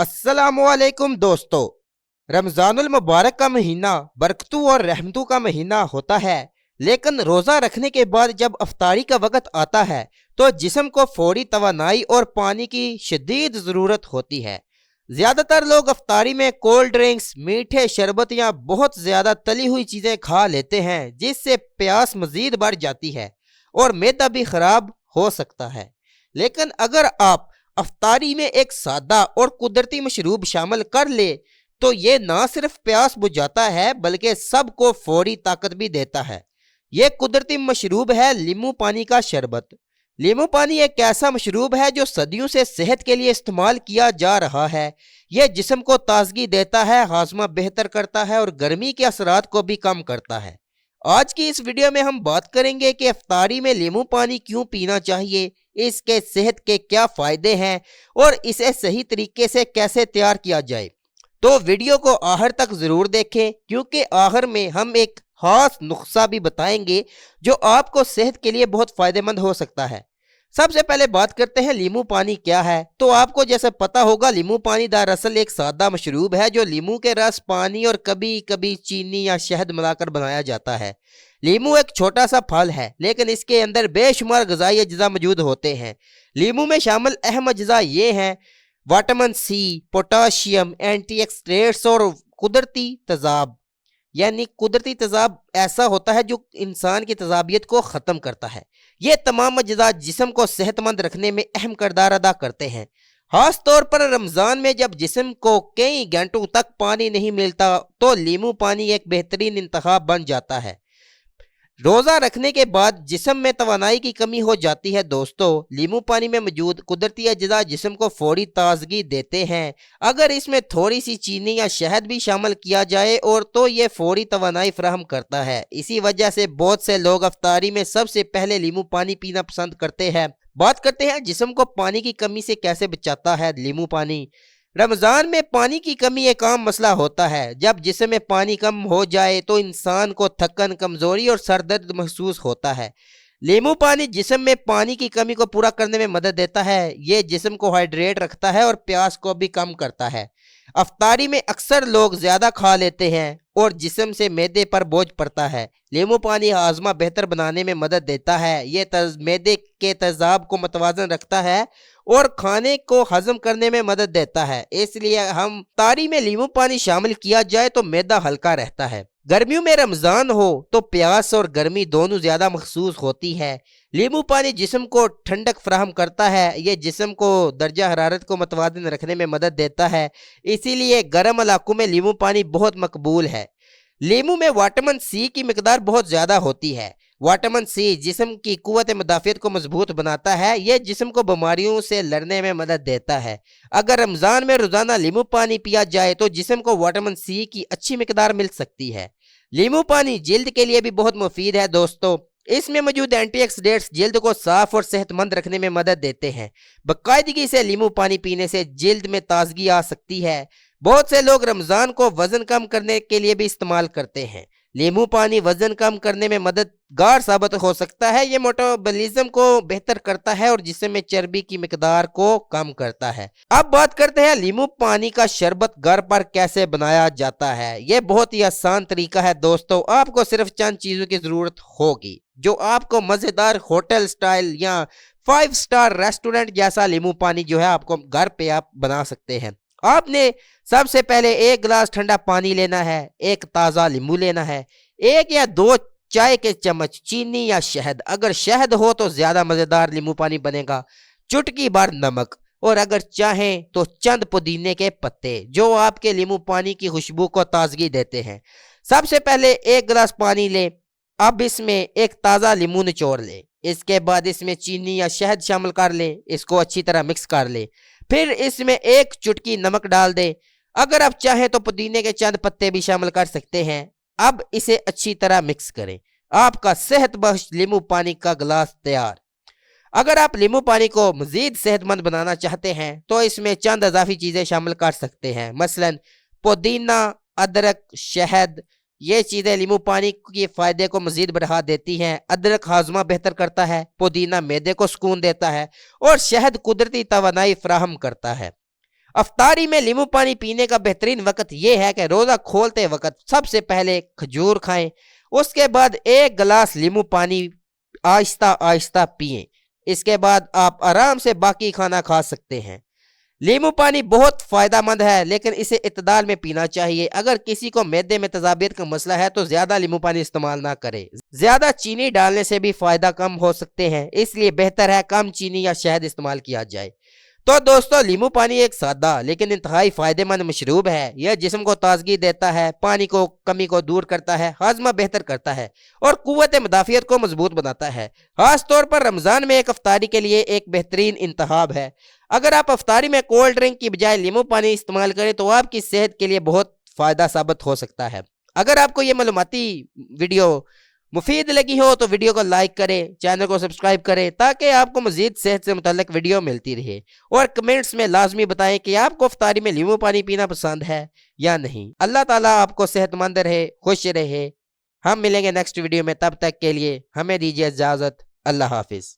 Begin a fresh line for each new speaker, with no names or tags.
अस्सलामुअलैकुम दोस्तों। रमज़ानुल मुबारक का महीना बरकतों और रहमतों का महीना होता है, लेकिन रोज़ा रखने के बाद जब अफ्तारी का वक़्त आता है तो जिस्म को फौरी तवानाई और पानी की शदीद ज़रूरत होती है। ज़्यादातर लोग अफ्तारी में कोल्ड ड्रिंक्स, मीठे शरबत या बहुत ज़्यादा तली हुई चीज़ें खा लेते हैं, जिससे प्यास मज़ीद बढ़ जाती है और मैदा भी ख़राब हो सकता है। लेकिन अगर आप अफ्तारी में एक सादा और कुदरती मशरूब शामिल कर ले तो ये ना सिर्फ प्यास बुझाता है बल्कि सबको फौरी ताकत भी देता है। ये कुदरती मशरूब है लीमू पानी का शरबत। लीमू पानी एक ऐसा मशरूब है जो सदियों से सेहत के लिए इस्तेमाल किया जा रहा है। यह जिस्म को ताजगी देता है, हाजमा बेहतर करता है और गर्मी के असरात को भी कम करता है। आज की इस वीडियो में हम बात करेंगे कि अफ्तारी में लीमू पानी क्यों पीना चाहिए, इसके सेहत के क्या फ़ायदे हैं और इसे सही तरीके से कैसे तैयार किया जाए। तो वीडियो को आखिर तक ज़रूर देखें, क्योंकि आखिर में हम एक खास नुस्खा भी बताएंगे जो आपको सेहत के लिए बहुत फ़ायदेमंद हो सकता है। सबसे पहले बात करते हैं लीमू पानी क्या है। तो आपको जैसे पता होगा, लीमू पानी दरअसल एक सादा मशरूब है जो लीमू के रस, पानी और कभी कभी चीनी या शहद मिलाकर बनाया जाता है। लीमू एक छोटा सा फल है, लेकिन इसके अंदर बेशुमार ग़िज़ाई अज्जा मौजूद होते हैं। लीमू में शामिल अहम अज्जा ये हैं: विटामिन सी, पोटाशियम, एंटीऑक्सीडेंट्स और कुदरती तेज़ाब। यानी कुदरती तेज़ाब ऐसा होता है जो इंसान की तेज़ाबियत को ख़त्म करता है। ये तमाम अज्जा जिस्म को सेहतमंद रखने में अहम किरदार अदा करते हैं। खास तौर पर रमज़ान में जब जिस्म को कई घंटों तक पानी नहीं मिलता तो लीमू पानी एक बेहतरीन इंतखाब बन जाता है। रोज़ा रखने के बाद जिस्म में तवानाई की कमी हो जाती है। दोस्तों, लीमू पानी में मौजूद कुदरती अज्जा जिस्म को फौरी ताजगी देते हैं। अगर इसमें थोड़ी सी चीनी या शहद भी शामिल किया जाए और तो ये फौरी तवानाई फराहम करता है। इसी वजह से बहुत से लोग अफ्तारी में सबसे पहले लीमू पानी पीना पसंद करते हैं। बात करते हैं जिस्म को पानी की कमी से कैसे बचाता है लीमू पानी। रमज़ान में पानी की कमी एक आम मसला होता है। जब जिस्म में पानी कम हो जाए तो इंसान को थकन, कमज़ोरी और सर दर्द महसूस होता है। लीमू पानी जिस्म में पानी की कमी को पूरा करने में मदद देता है। ये जिस्म को हाइड्रेट रखता है और प्यास को भी कम करता है। अफ्तारी में अक्सर लोग ज़्यादा खा लेते हैं और जिस्म से मैदे पर बोझ पड़ता है। लीमू पानी हाजमा बेहतर बनाने में मदद देता है। ये मैदे के तेज़ाब को मुतवाज़न रखता है और खाने को हजम करने में मदद देता है। इसलिए हम तारी में लीमू पानी शामिल किया जाए तो मैदा हल्का रहता है। गर्मियों में रमज़ान हो तो प्यास और गर्मी दोनों ज़्यादा महसूस होती है। लीमू पानी जिस्म को ठंडक फराहम करता है। ये जिस्म को दर्जा हरारत को मुतवाज़िन रखने में मदद देता है। इसीलिए गर्म इलाकों में लीमू पानी बहुत मकबूल है। लीमू में विटामिन सी की मिकदार बहुत ज़्यादा होती है। विटामिन सी जिस्म की कुव्वत मुदाफ़ियत को मजबूत बनाता है। यह जिस्म को बीमारियों से लड़ने में मदद देता है। अगर रमज़ान में रोज़ाना लीमू पानी पिया जाए तो जिस्म को विटामिन सी की अच्छी मिकदार मिल सकती है। लीमू पानी जिल्द के लिए भी बहुत मुफीद है। दोस्तों, इसमें मौजूद एंटीऑक्सीडेंट्स जिल्द को साफ और सेहतमंद रखने में मदद देते हैं। बाकायदगी से लीमू पानी पीने से जिल्द में ताजगी आ सकती है। बहुत से लोग रमज़ान को वज़न कम करने के लिए भी इस्तेमाल करते हैं। लीमू पानी वज़न कम करने में मददगार साबित हो सकता है। ये मेटाबॉलिज्म को बेहतर करता है और जिस्म में चर्बी की मिकदार को कम करता है। अब बात करते हैं लीमू पानी का शरबत घर पर कैसे बनाया जाता है। ये बहुत ही आसान तरीका है। दोस्तों, आपको सिर्फ चंद चीज़ों की ज़रूरत होगी जो आपको मज़ेदार होटल स्टाइल या 5 स्टार रेस्टोरेंट जैसा लीमू पानी जो है आपको घर पे आप बना सकते हैं। आपने सबसे पहले एक गिलास ठंडा पानी लेना है, एक ताज़ा नींबू लेना है, एक या दो चाय के चम्मच चीनी या शहद, अगर शहद हो तो ज़्यादा मज़ेदार नींबू पानी बनेगा, चुटकी भर नमक और अगर चाहें तो चंद पुदीने के पत्ते जो आपके नींबू पानी की खुशबू को ताजगी देते हैं। सबसे पहले एक गिलास पानी लें। अब इसमें एक ताज़ा नींबू निचोड़ लें। इसके बाद इसमें चीनी या शहद शामिल कर लें। इसको अच्छी तरह मिक्स कर लें। फिर इसमें एक चुटकी नमक डाल दें। अगर आप चाहें तो पुदीने के चंद पत्ते भी शामिल कर सकते हैं। अब इसे अच्छी तरह मिक्स करें। आपका सेहत बख्श नींबू पानी का गिलास तैयार। अगर आप नींबू पानी को मज़ीद सेहतमंद बनाना चाहते हैं तो इसमें चंद इजाफी चीज़ें शामिल कर सकते हैं। मसलन पुदीना, अदरक, शहद। ये चीज़ें नींबू पानी के फ़ायदे को मज़ीद बढ़ा देती हैं। अदरक हाजमा बेहतर करता है, पुदीना मैदे को सुकून देता है और शहद कुदरती तवानाई फराहम करता है। افطاری میں لیمو پانی پینے کا بہترین وقت یہ ہے کہ روزہ کھولتے وقت سب سے پہلے کھجور کھائیں، اس کے بعد 1 گلاس لیمو پانی آہستہ آہستہ پئیں، اس کے بعد آپ آرام سے باقی کھانا کھا سکتے ہیں۔ لیمو پانی بہت فائدہ مند ہے لیکن اسے اعتدال میں پینا چاہیے۔ اگر کسی کو معدے میں تذابیت کا مسئلہ ہے تو زیادہ لیمو پانی استعمال نہ کرے، زیادہ چینی ڈالنے سے بھی فائدہ کم ہو سکتے ہیں، اس لیے بہتر ہے کم چینی یا شہد استعمال کیا جائے۔ تو دوستو، لیمو پانی ایک سادہ لیکن انتہائی فائدہ مند مشروب ہے۔ یہ جسم کو تازگی دیتا ہے، پانی کو کمی کو دور کرتا ہے، ہاضمہ بہتر کرتا ہے اور قوت مدافعت کو مضبوط بناتا ہے۔ خاص طور پر رمضان میں ایک افطاری کے لیے ایک بہترین انتخاب ہے۔ اگر آپ افطاری میں کولڈ ڈرنک کی بجائے لیمو پانی استعمال کریں تو آپ کی صحت کے لیے بہت فائدہ ثابت ہو سکتا ہے۔ اگر آپ کو یہ معلوماتی ویڈیو مفید لگی ہو تو ویڈیو کو لائک کریں، چینل کو سبسکرائب کریں تاکہ آپ کو مزید صحت سے متعلق ویڈیو ملتی رہے، اور کمنٹس میں لازمی بتائیں کہ آپ کو افطاری میں لیمو پانی پینا پسند ہے یا نہیں۔ اللہ تعالیٰ آپ کو صحت مند رہے، خوش رہے۔ ہم ملیں گے نیکسٹ ویڈیو میں، تب تک کے لیے ہمیں دیجیے اجازت۔ اللہ حافظ۔